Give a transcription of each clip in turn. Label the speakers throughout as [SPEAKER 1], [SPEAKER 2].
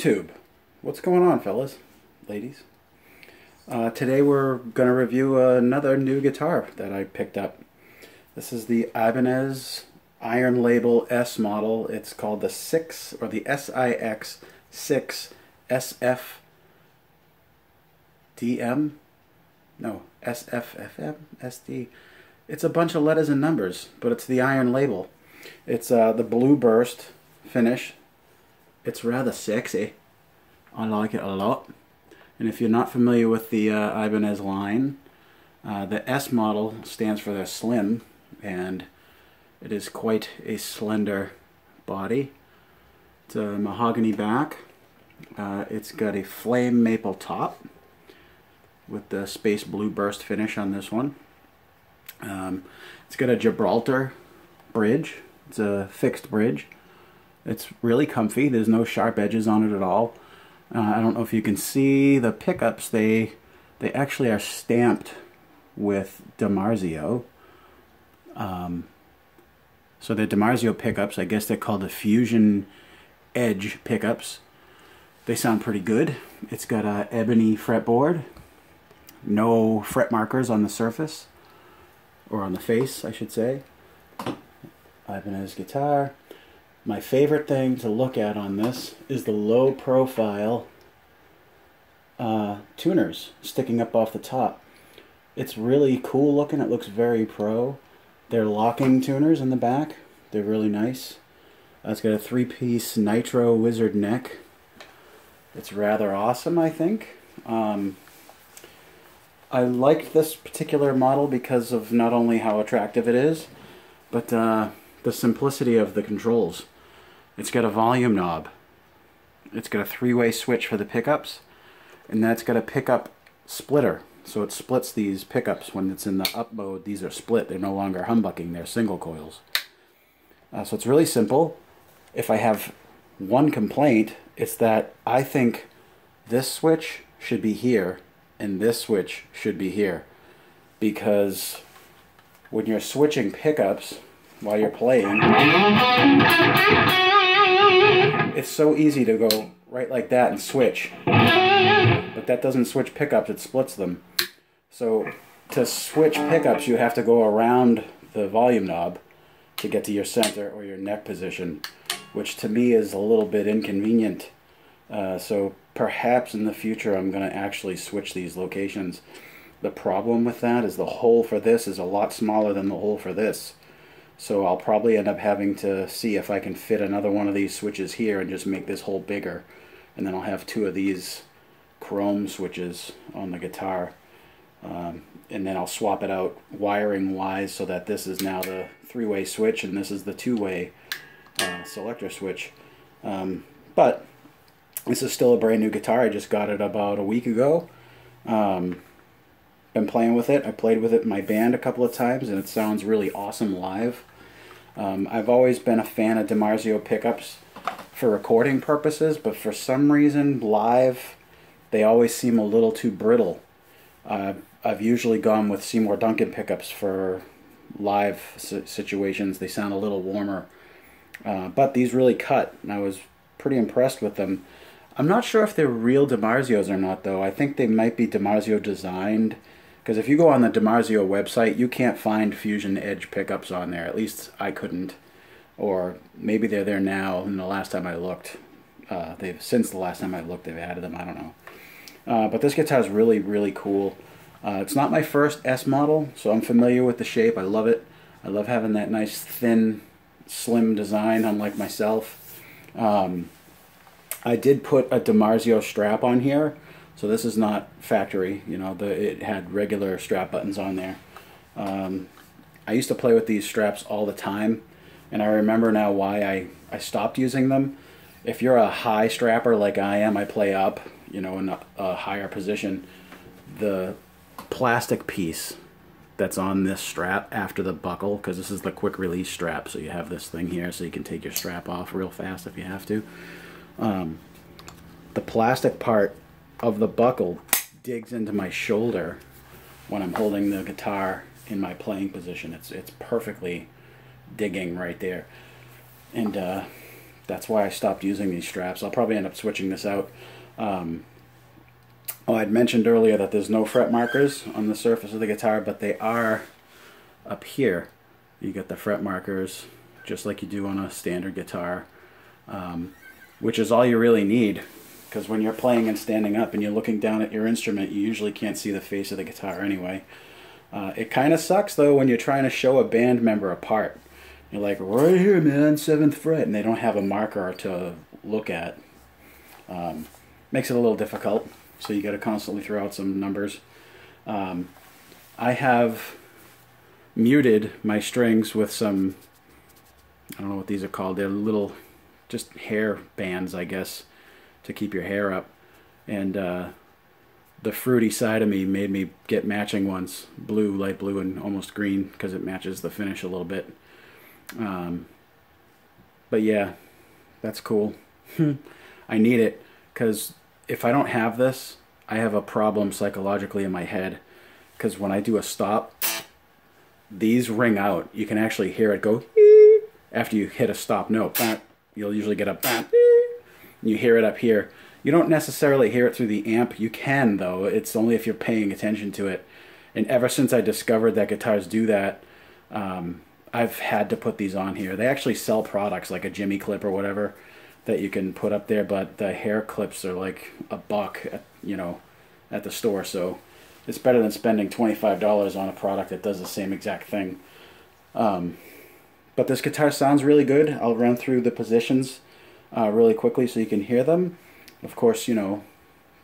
[SPEAKER 1] YouTube. What's going on, fellas, ladies? Today we're going to review another new guitar that I picked up. This is the Ibanez Iron Label S model. It's called the SIX6FDFM SD. It's a bunch of letters and numbers, but it's the Iron Label. It's the blue burst finish. It's rather sexy. I like it a lot. And if you're not familiar with the Ibanez line, the S model stands for the slim, and it is quite a slender body. It's a mahogany back. It's got a flame maple top with the space blue burst finish on this one. It's got a Gibraltar bridge. It's a fixed bridge. It's really comfy. There's no sharp edges on it at all. I don't know if you can see the pickups. They actually are stamped with DiMarzio. So they're DiMarzio pickups. I guess they're called the Fusion Edge pickups. They sound pretty good. It's got a ebony fretboard. No fret markers on the surface. Or on the face, I should say. Ibanez guitar. My favorite thing to look at on this is the low profile tuners sticking up off the top. It's really cool looking. It looks very pro. They're locking tuners in the back. They're really nice. It's got a 3-piece nitro wizard neck. It's rather awesome, I think. I liked this particular model because of not only how attractive it is, but the simplicity of the controls. It's got a volume knob. It's got a 3-way switch for the pickups, and that's got a pickup splitter. So it splits these pickups when it's in the up mode. These are split. They're no longer humbucking. They're single coils. So it's really simple. If I have one complaint, it's that I think this switch should be here and this switch should be here. Because when you're switching pickups while you're playing, it's so easy to go right like that and switch. But that doesn't switch pickups, it splits them. So to switch pickups, you have to go around the volume knob to get to your center or your neck position, which to me is a little bit inconvenient. So perhaps in the future I'm going to actually switch these locations. The problem with that is the hole for this is a lot smaller than the hole for this. So I'll probably end up having to see if I can fit another one of these switches here and just make this hole bigger. And then I'll have 2 of these chrome switches on the guitar. And then I'll swap it out wiring wise so that this is now the 3-way switch and this is the 2-way selector switch. But this is still a brand new guitar. I just got it about a week ago. Been playing with it. I played with it in my band a couple of times and it sounds really awesome live. I've always been a fan of DiMarzio pickups for recording purposes, but for some reason live they always seem a little too brittle. I've usually gone with Seymour Duncan pickups for live situations. They sound a little warmer, but these really cut and I was pretty impressed with them. I'm not sure if they're real DiMarzios or not though. I think they might be DiMarzio designed. Because if you go on the DiMarzio website, you can't find Fusion Edge pickups on there. At least I couldn't. Or maybe they're there now, and the last time I looked, since the last time I looked, they've added them. I don't know. But this guitar is really, really cool. It's not my first S model, so I'm familiar with the shape. I love it. I love having that nice, thin, slim design, unlike myself. I did put a DiMarzio strap on here. So this is not factory, you know, it had regular strap buttons on there. I used to play with these straps all the time, and I remember now why I stopped using them. If you're a high strapper like I am, I play up, you know, in a higher position, the plastic piece that's on this strap after the buckle, because this is the quick release strap, so you have this thing here so you can take your strap off real fast if you have to. The plastic part of the buckle digs into my shoulder when I'm holding the guitar in my playing position. It's perfectly digging right there. And that's why I stopped using these straps. I'll probably end up switching this out. Oh, I'd mentioned earlier that there's no fret markers on the surface of the guitar, but they are up here. You get the fret markers just like you do on a standard guitar, which is all you really need, because when you're playing and standing up and you're looking down at your instrument, you usually can't see the face of the guitar anyway. It kind of sucks though when you're trying to show a band member a part. You're like, right here, man, 7th fret, and they don't have a marker to look at. Makes it a little difficult, so you got to constantly throw out some numbers. I have muted my strings with some, I don't know what these are called, they're little just hair bands, I guess, to keep your hair up. And the fruity side of me made me get matching ones, blue, light blue, and almost green, because it matches the finish a little bit. But yeah, that's cool. I need it, because if I don't have this, I have a problem psychologically in my head, because when I do a stop, these ring out. You can actually hear it go after you hit a stop note. You'll usually get a you hear it up here. You don't necessarily hear it through the amp. You can, though. It's only if you're paying attention to it. And ever since I discovered that guitars do that, I've had to put these on here. They actually sell products like a Jimmy clip or whatever that you can put up there, but the hair clips are like $1 at, you know, at the store. So it's better than spending $25 on a product that does the same exact thing. But this guitar sounds really good. I'll run through the positions really quickly so you can hear them. Of course, you know,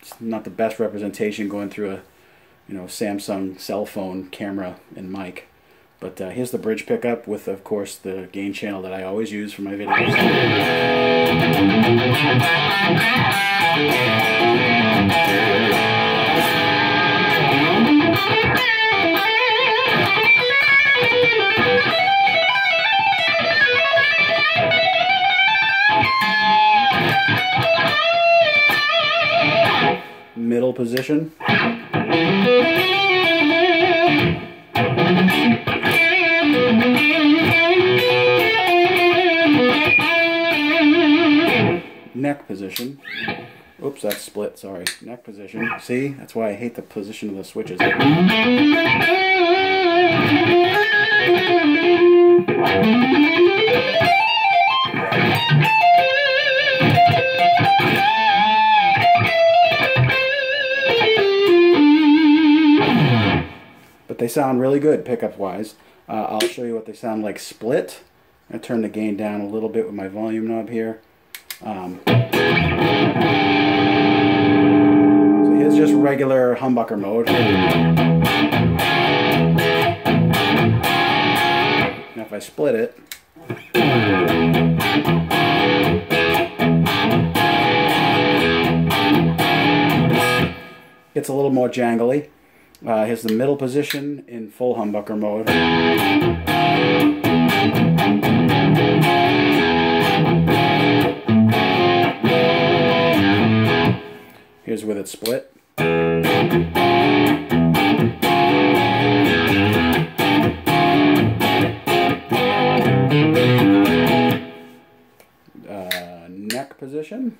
[SPEAKER 1] it's not the best representation going through a, you know, Samsung cell phone camera and mic. But here's the bridge pickup with, of course, the gain channel that I always use for my videos. Middle position. Neck position. Oops, that's split, sorry. Neck position. See? That's why I hate the position of the switches. But they sound really good pickup-wise. I'll show you what they sound like split. I turn the gain down a little bit with my volume knob here. So here's just regular humbucker mode. Now if I split it, it's a little more jangly. Here's the middle position in full humbucker mode. Here's with it split. Neck position.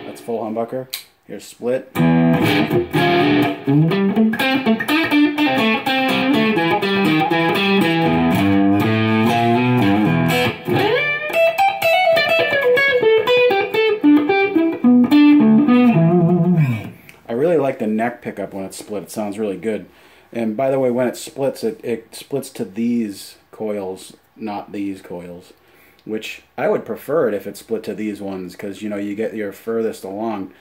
[SPEAKER 1] That's full humbucker. Here's split. I really like the neck pickup when it's split. It sounds really good. And by the way, when it splits, it splits to these coils, not these coils, which I would prefer it if it split to these ones, because, you know, you get your furthest along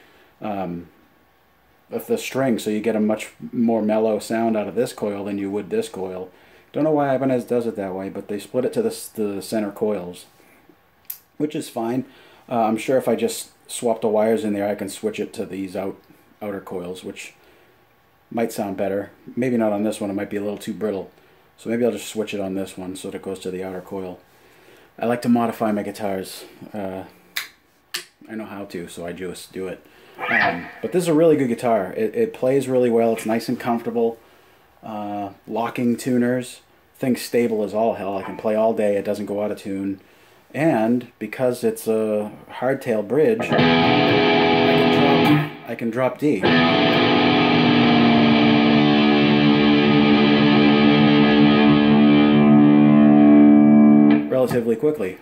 [SPEAKER 1] with the string, so you get a much more mellow sound out of this coil than you would this coil. Don't know why Ibanez does it that way, but they split it to the center coils, which is fine. I'm sure if I just swap the wires in there, I can switch it to these outer coils, which might sound better. Maybe not on this one, it might be a little too brittle. So maybe I'll just switch it on this one so that it goes to the outer coil. I like to modify my guitars. I know how to, so I just do it. But this is a really good guitar. It plays really well. It's nice and comfortable. locking tuners. Thing's stable as all hell. I can play all day. It doesn't go out of tune. And because it's a hardtail bridge, I can drop D. Relatively quickly.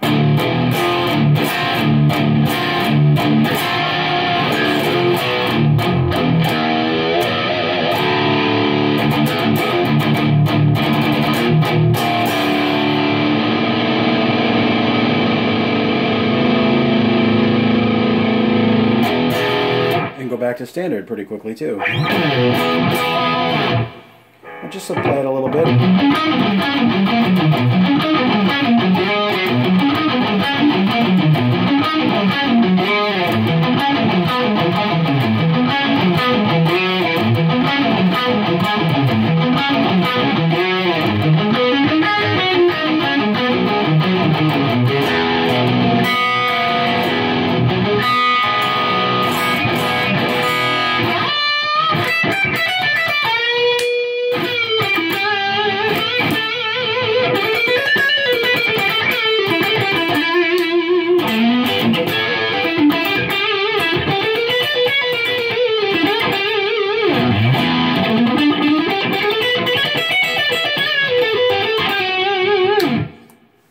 [SPEAKER 1] Go back to standard pretty quickly too. I'll just play it a little bit.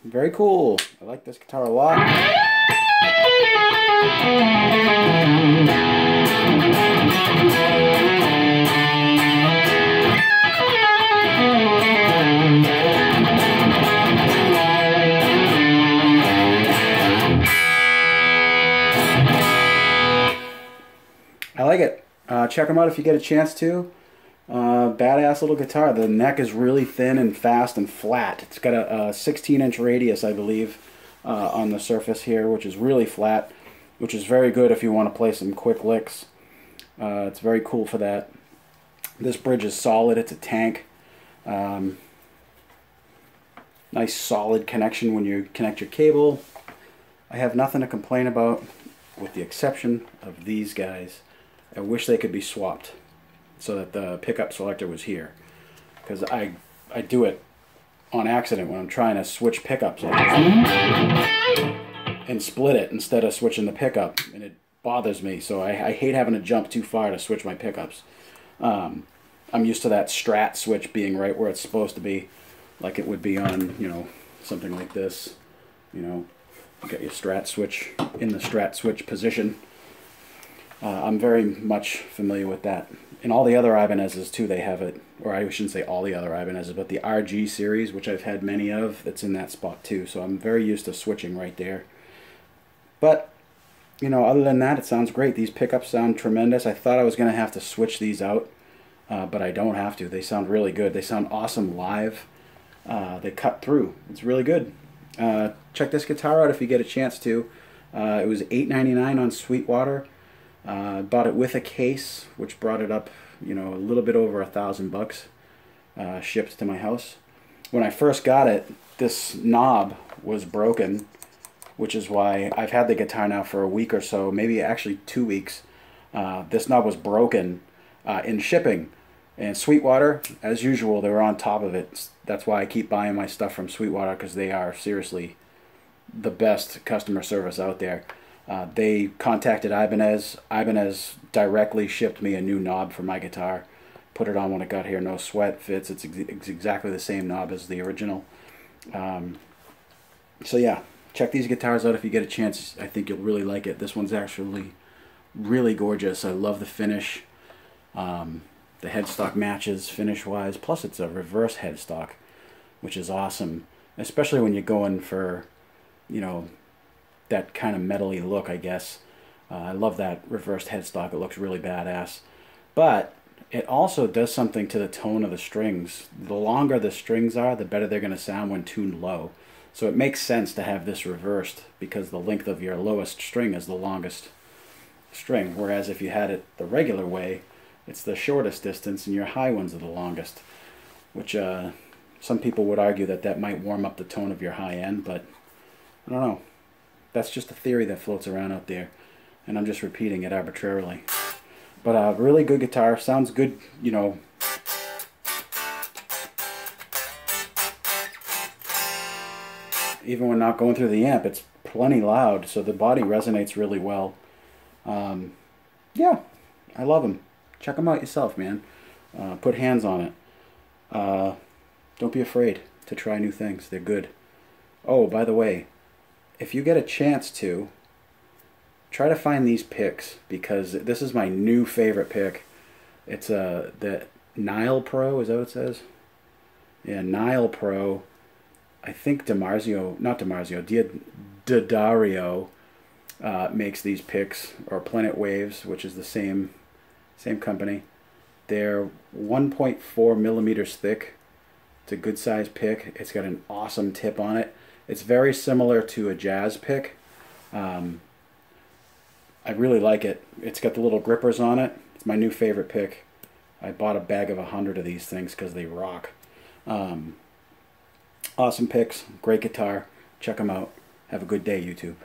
[SPEAKER 1] Very cool. I like this guitar a lot. I like it. Check them out if you get a chance to. Badass little guitar. The neck is really thin and fast and flat. It's got a 16-inch radius, I believe, on the surface here, which is really flat, which is very good if you want to play some quick licks. It's very cool for that. This bridge is solid. It's a tank. Nice solid connection when you connect your cable. I have nothing to complain about, with the exception of these guys. I wish they could be swapped so that the pickup selector was here, because I do it on accident when I'm trying to switch pickups and split it instead of switching the pickup, and it bothers me. So I hate having to jump too far to switch my pickups. I'm used to that Strat switch being right where it's supposed to be, like it would be on, you know, something like this. You know, you got your Strat switch in the Strat switch position. I'm very much familiar with that. In all the other Ibanez's too, they have it, or I shouldn't say all the other Ibanez's, but the RG series, which I've had many of, that's in that spot too. So I'm very used to switching right there. But, you know, other than that, it sounds great. These pickups sound tremendous. I thought I was going to have to switch these out, but I don't have to. They sound really good. They sound awesome live. They cut through. It's really good. Check this guitar out if you get a chance to. It was $8.99 on Sweetwater. Bought it with a case, which brought it up, you know, a little bit over $1,000 shipped to my house. When I first got it, this knob was broken, which is why I've had the guitar now for a week or so, maybe actually 2 weeks. This knob was broken in shipping, and Sweetwater, as usual, they were on top of it. That's why I keep buying my stuff from Sweetwater, because they are seriously the best customer service out there. They contacted Ibanez. Ibanez directly shipped me a new knob for my guitar. Put it on when it got here, no sweat, fits. It's exactly the same knob as the original. So yeah, check these guitars out if you get a chance. I think you'll really like it. This one's actually really gorgeous. I love the finish. The headstock matches finish-wise. Plus it's a reverse headstock, which is awesome. Especially when you're going for, you know, that kind of metally look, I guess. I love that reversed headstock. It looks really badass. But it also does something to the tone of the strings. The longer the strings are, the better they're going to sound when tuned low. So it makes sense to have this reversed, because the length of your lowest string is the longest string. Whereas if you had it the regular way, it's the shortest distance and your high ones are the longest. Which some people would argue that that might warm up the tone of your high end, but I don't know. That's just a theory that floats around out there, and I'm just repeating it arbitrarily. But really good guitar. Sounds good, you know, even when not going through the amp, it's plenty loud, so the body resonates really well. Yeah, I love them. Check them out yourself, man. Put hands on it. Don't be afraid to try new things. They're good. Oh, by the way, if you get a chance to, try to find these picks, because this is my new favorite pick. It's the Nile Pro, is that what it says? Yeah, Nile Pro. I think D'Addario makes these picks, or Planet Waves, which is the same company. They're 1.4 millimeters thick. It's a good size pick. It's got an awesome tip on it. It's very similar to a jazz pick. I really like it. It's got the little grippers on it. It's my new favorite pick. I bought a bag of 100 of these things because they rock. Awesome picks. Great guitar. Check them out. Have a good day, YouTube.